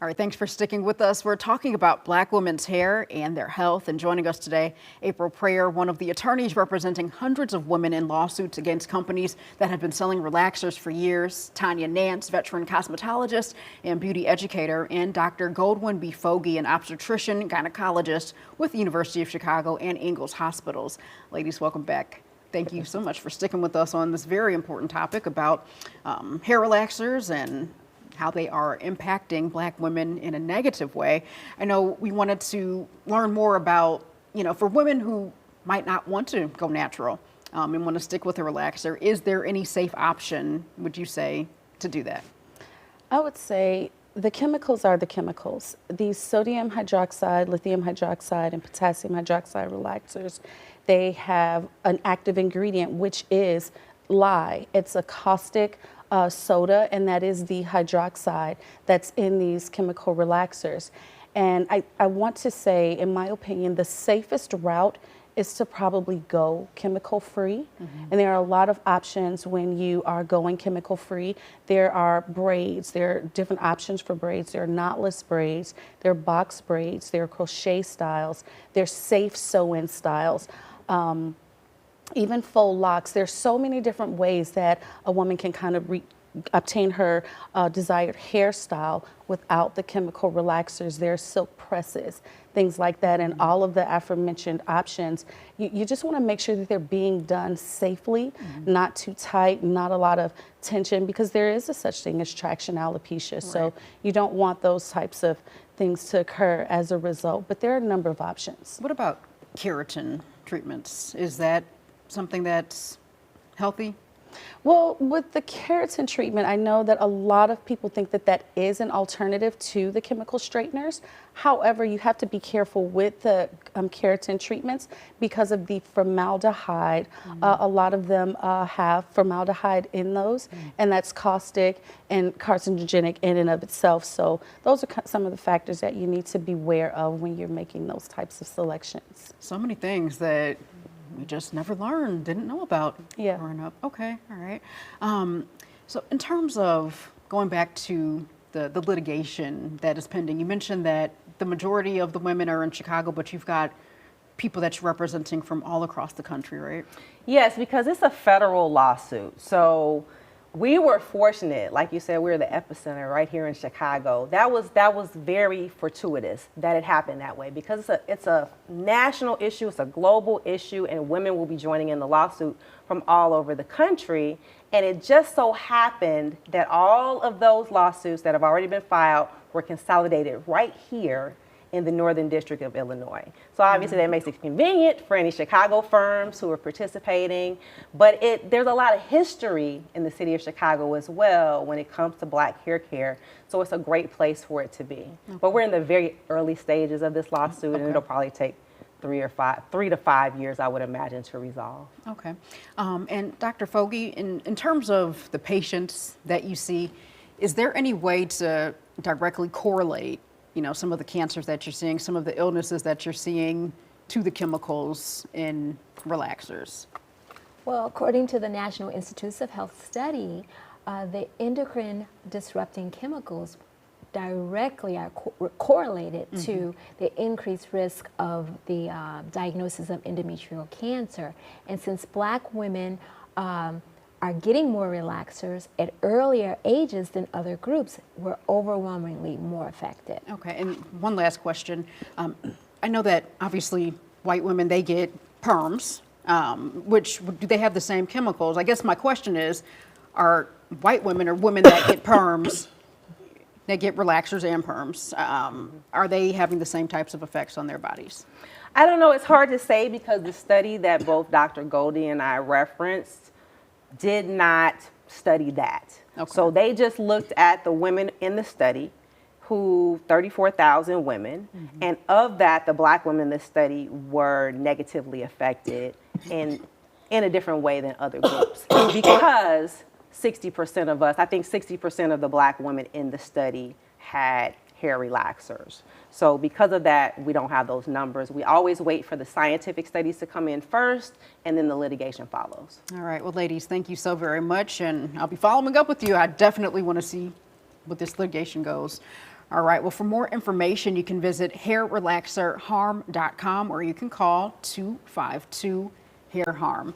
All right, thanks for sticking with us. We're talking about Black women's hair and their health. And joining us today, April Prayer, one of the attorneys representing hundreds of women in lawsuits against companies that have been selling relaxers for years, Tanya Nance, veteran cosmetologist and beauty educator, and Dr. Goldwyn B. Fogy, an obstetrician gynecologist with the University of Chicago and Ingalls Hospitals. Ladies, welcome back. Thank you so much for sticking with us on this very important topic about hair relaxers and how they are impacting Black women in a negative way. I know we wanted to learn more about, for women who might not want to go natural and want to stick with a relaxer, is there any safe option, would you say, to do that? I would say the chemicals are the chemicals. These sodium hydroxide, lithium hydroxide, and potassium hydroxide relaxers, they have an active ingredient, which is lye. It's a caustic soda, and that is the hydroxide that's in these chemical relaxers. And I want to say, in my opinion, the safest route is to probably go chemical free. And there are a lot of options when you are going chemical free. There are braids, there are different options for braids. There are knotless braids, there are box braids, there are crochet styles, there's safe sew-in styles. Even faux locks. There's so many different ways that a woman can kind of obtain her desired hairstyle without the chemical relaxers. There's silk presses, things like that, and all of the aforementioned options. You just want to make sure that they're being done safely, not too tight, not a lot of tension, because there is a such thing as traction alopecia. Right. So you don't want those types of things to occur as a result, but there are a number of options. What about keratin treatments? Is that something that's healthy? Well, with the keratin treatment, I know that a lot of people think that that is an alternative to the chemical straighteners. However, you have to be careful with the keratin treatments because of the formaldehyde. A lot of them have formaldehyde in those, and that's caustic and carcinogenic in and of itself. So those are some of the factors that you need to be aware of when you're making those types of selections. So many things that we just never learned, didn't know about growing up. Okay, all right. So in terms of going back to the litigation that is pending, you mentioned that the majority of the women are in Chicago, but you've got people that you're representing from all across the country, right? Yes, because it's a federal lawsuit. So we were fortunate, like you said, we're the epicenter right here in Chicago. That was very fortuitous that it happened that way, because it's a national issue, it's a global issue, and women will be joining in the lawsuit from all over the country. And it just so happened that all of those lawsuits that have already been filed were consolidated right here in the Northern District of Illinois. So obviously that makes it convenient for any Chicago firms who are participating, but there's a lot of history in the city of Chicago as well when it comes to Black hair care. So it's a great place for it to be. But we're in the very early stages of this lawsuit, and it'll probably take 3 to 5 years, I would imagine, to resolve. Okay. And Dr. Fogy, in terms of the patients that you see, is there any way to directly correlate some of the cancers that you're seeing, some of the illnesses that you're seeing to the chemicals in relaxers? Well, according to the National Institutes of Health study, the endocrine disrupting chemicals directly are correlated to the increased risk of the diagnosis of endometrial cancer. And since Black women are getting more relaxers at earlier ages than other groups, we're overwhelmingly more affected. Okay, and one last question. I know that obviously white women, they get perms, which do they have the same chemicals? I guess my question is, are white women or women that get perms, they get relaxers and perms, are they having the same types of effects on their bodies? I don't know, it's hard to say, because the study that both Dr. Goldie and I referenced did not study that. Okay. So they just looked at the women in the study, 34,000 women, and of that, the Black women in the study were negatively affected in a different way than other groups. Because 60% of us, I think 60% of the Black women in the study had hair relaxers. So because of that, we don't have those numbers. We always wait for the scientific studies to come in first, and then the litigation follows. All right, well, ladies, thank you so very much, and I'll be following up with you. I definitely want to see what this litigation goes. All right, well, for more information, you can visit hairrelaxerharm.com or you can call 252-HAIR-HARM.